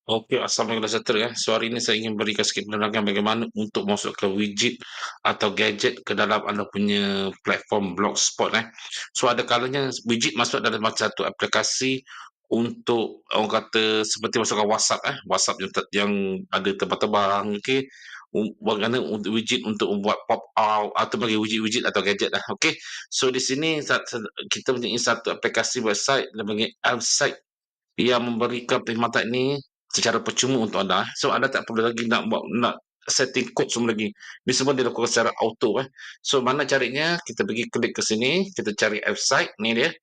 Okey, assalamualaikum sejahtera. So hari ini saya ingin berikan sikit penerangan bagaimana untuk masukkan widget atau gadget ke dalam anda punya platform Blogspot. So ada kalanya widget masuk dalam macam satu aplikasi untuk orang kata seperti masukkan WhatsApp, WhatsApp yang ada terbang-terbang, okey. Bagaimana untuk widget untuk membuat pop out atau bagi widget-widget atau gadget lah, okey. So di sini kita mempunyai satu aplikasi website namanya Elfsight yang memberikan perkhidmatan ini secara percuma untuk anda. So anda tak perlu lagi nak setting kod semua lagi. Ini semua dilakukan secara auto. So mana caranya? Kita pergi klik ke sini, kita cari website, ni dia.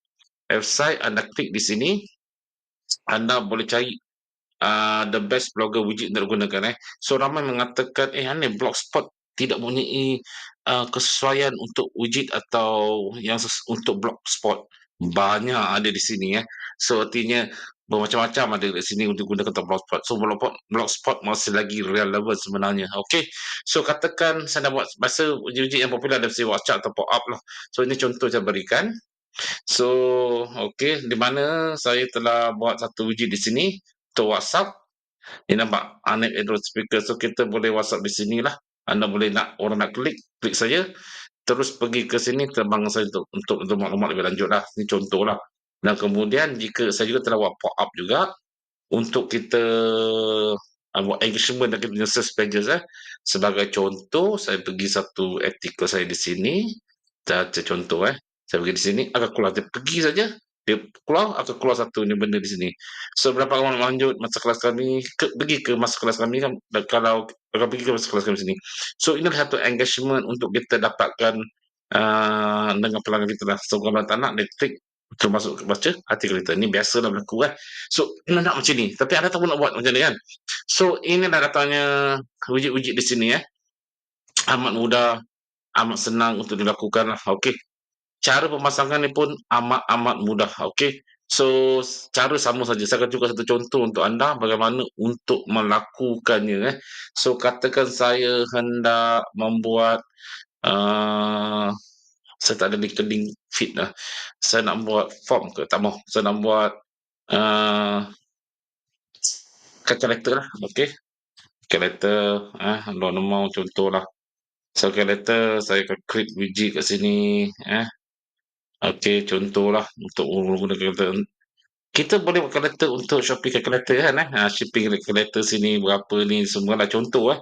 Website anda klik di sini, anda boleh cari the best blogger widget untuk digunakan. So ramai mengatakan ni Blogspot tidak mempunyai kesesuaian untuk widget atau yang untuk Blogspot. Banyak ada di sini. So artinya bermacam-macam ada di sini untuk gunakan untuk Blogspot. So Blogspot masih lagi relevant sebenarnya. Okay. So katakan saya nak buat masa widget yang popular dari WhatsApp atau pop-up lah. So ini contoh saya berikan. So, okey, di mana saya telah buat satu widget di sini untuk WhatsApp. Ni nampak Anip Android Speaker. So, kita boleh WhatsApp di sinilah. Anda boleh orang nak klik, klik saja. Terus pergi ke sini, terbang saya untuk maklumat lebih lanjut lah. Ini contoh lah. Dan kemudian, jika saya juga telah buat pop-up juga, untuk kita buat engagement dan kita punya search pages. Sebagai contoh, saya pergi satu artikel saya di sini. Contoh saya pergi di sini akan keluar, dia pergi saja dia keluar akan keluar satu ni benda di sini. So berapa lama lanjut masa kelas kami pergi ke masa kelas kami kan, dan kalau akan pergi ke masa kelas kami sini. So ini satu engagement untuk kita dapatkan dengan pelanggan kita lah. So kalau tak nak dia klik termasuk baca artikel kita, ni biasa dah berlaku So nak macam ni, tapi ada tak nak buat macam ni kan. So ini dah datangnya widget-widget di sini amat mudah, amat senang untuk dilakukan lah. Okey, cara pemasangan ni pun amat-amat mudah, okey. So, cara sama saja. Saya akan juga satu contoh untuk anda bagaimana untuk melakukannya. So, katakan saya hendak membuat, uh, saya tak ada link feed lah. Saya nak buat form ke? Tak mau. Saya nak buat uh, calculator lah, okey. Calculator, normal contoh lah. So, calculator, saya akan create widget kat sini, okey, contohlah untuk menggunakan calculator. Kita boleh buat calculator untuk Shopee calculator kan shipping calculator sini berapa ni semua lah contoh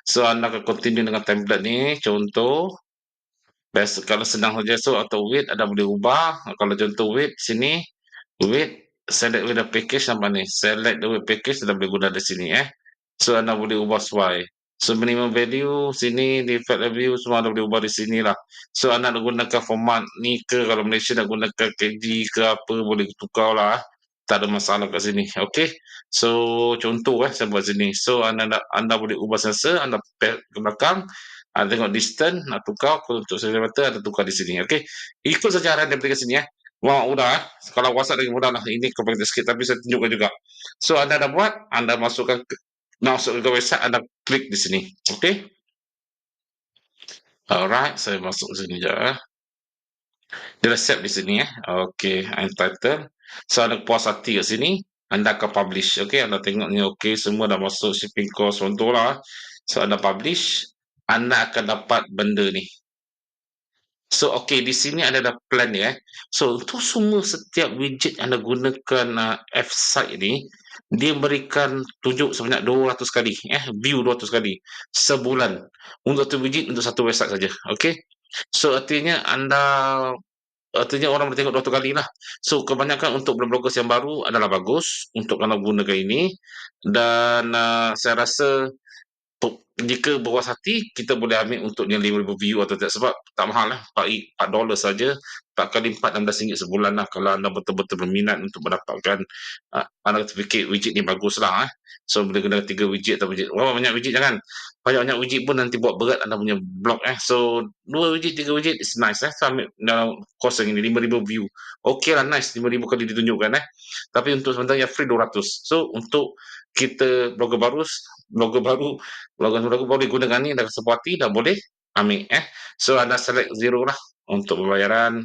So anda akan continue dengan template ni contoh. Biasa kalau senang saja so atau weight anda boleh ubah. Kalau contoh weight sini weight select with the package nampak ni. Select the weight package anda boleh guna di sini So anda boleh ubah sesuai. So minimum value sini default value semua anda boleh ubah di sini lah. So anda nak gunakan format ni ke kalau Malaysia nak gunakan KG ke apa boleh tukar lah tak ada masalah kat sini. Okey. So contoh saya buat sini. So anda boleh ubah sensor, anda pack ke belakang, anda tengok distance nak tukar untuk centimeter anda tukar di sini. Okey. Ikut saja arahan daripada sini Wah, mudah Kalau WhatsApp lagi mudah lah. Ini kompleks sikit tapi saya tunjukkan juga. So anda dah buat, anda masuk ke website, anda klik di sini. Okey. Alright, saya masuk sini je Dia dah siap di sini Okey, entitled. So anda puas hati kat sini, anda akan publish. Okey, anda tengok ni okey, semua dah masuk shipping cost contohlah. So anda publish, anda akan dapat benda ni. So okey, di sini ada plan dia So untuk semua setiap widget anda gunakan F-site ni, dia berikan tunjuk sebanyak 200 kali view 200 kali sebulan untuk satu widget untuk satu website saja. Okey. So artinya orang boleh tengok 200 kali lah. So kebanyakan untuk bloggers yang baru adalah bagus untuk kalau gunakan ini dan saya rasa jika berpuas hati kita boleh ambil untuk yang 5,000 view atau tidak sebab tak mahal lah $4 saja 4 kali 4 RM16 sebulan lah kalau anda betul-betul berminat untuk mendapatkan anda fikir widget ni bagus lah so boleh guna 3 widget atau widget banyak widget jangan banyak-banyak widget pun nanti buat berat anda punya blog so 2 widget 3 widget is nice so ambil dalam cost yang ini 5,000 view ok lah nice 5,000 kali ditunjukkan tapi untuk sebenarnya free 200 so untuk kita blogger baru Logo-logo boleh gunakan ni dah sepuas hati dah boleh ambil So anda select zero lah untuk pembayaran.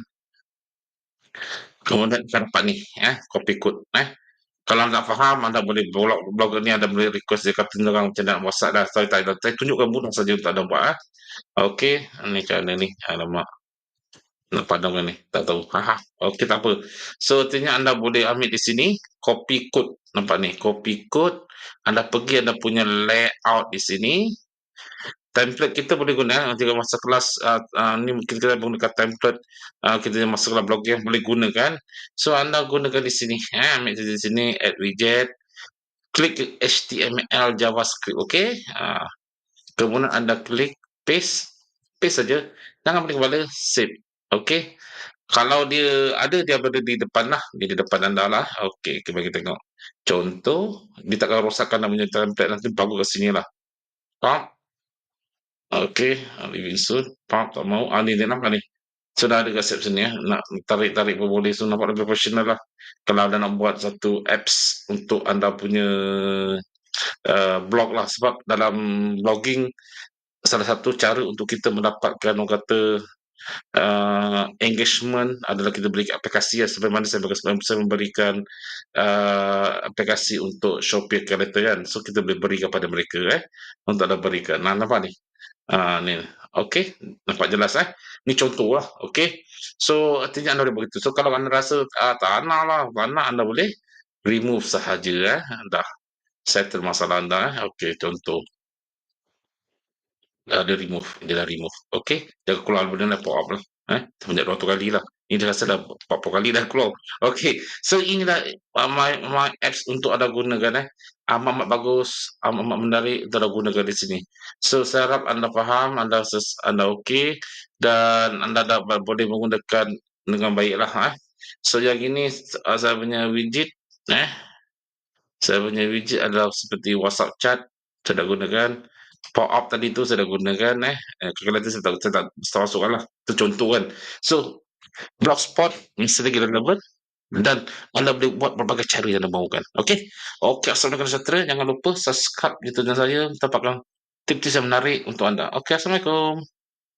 Kemudian kita dapat ni copy code Kalau anda faham, anda boleh blogger ni anda boleh request dia kata orang macam nak WhatsApp dah. Saya tunjukkan mudah saja untuk anda buat. Okey, ni macam mana ni? Alamak, nak padamkan ni. Tak tahu. Okey, tak apa. So, artinya anda boleh ambil di sini, copy code. Nampak ni, copy code. Anda pergi anda punya layout di sini. Template kita boleh guna nanti kalau masa kelas ni mungkin kita menggunakan template kita masa kelas blogging boleh gunakan. So anda gunakan di sini, ambil di sini add widget, klik HTML JavaScript, okey. Kemudian anda klik paste, paste saja. Jangan balik kepala, save. Okey. Kalau dia berada di depan lah, dia di depan anda lah. Okey, kita bagi tengok. Contoh, dia takkan rosakkan namanya template nanti bagus ke sini lah. Faham? Okey, living soon. Faham tak mau? Ni dia nampak ni. Sudah ada kat sini ya. Nak tarik-tarik pun boleh. So nampak lebih profesional lah. Kalau anda nak buat satu apps untuk anda punya blog lah. Sebab dalam blogging, salah satu cara untuk kita mendapatkan orang kata engagement adalah kita beri aplikasi ya. Seperti mana saya memberikan aplikasi untuk Shopee kereta kan. So kita boleh beri kepada mereka untuk anda berikan. Nah, nampak ni. Ni. Okey, nampak jelas Ni contoh lah. Okey. So artinya anda boleh begitu. So kalau anda rasa tak nak anda boleh remove sahaja dah settle masalah anda Okey, contoh. Dia remove, dia dah remove. Okey, jangan keluar benda dah pop up lah. Sebanyak 200 kali lah. Ni dia rasa dah 40 kali dah keluar. Okey, so inilah my apps untuk anda gunakan amat bagus, amat menarik untuk anda gunakan di sini. So saya harap anda faham, anda okey dan anda dapat boleh menggunakan dengan baiklah So yang ini saya punya widget saya punya widget adalah seperti WhatsApp chat, saya dah gunakan. Pop up tadi tu saya dah gunakan kalau nanti saya tak masukkan lah. Itu contoh kan. So, Blogspot mesti lagi relevan dan anda boleh buat berbagai cara yang anda mahukan. Okey? Okey, Assalamualaikum sejahtera. Jangan lupa subscribe YouTube channel saya, dapatkan tips-tips yang menarik untuk anda. Okey, Assalamualaikum.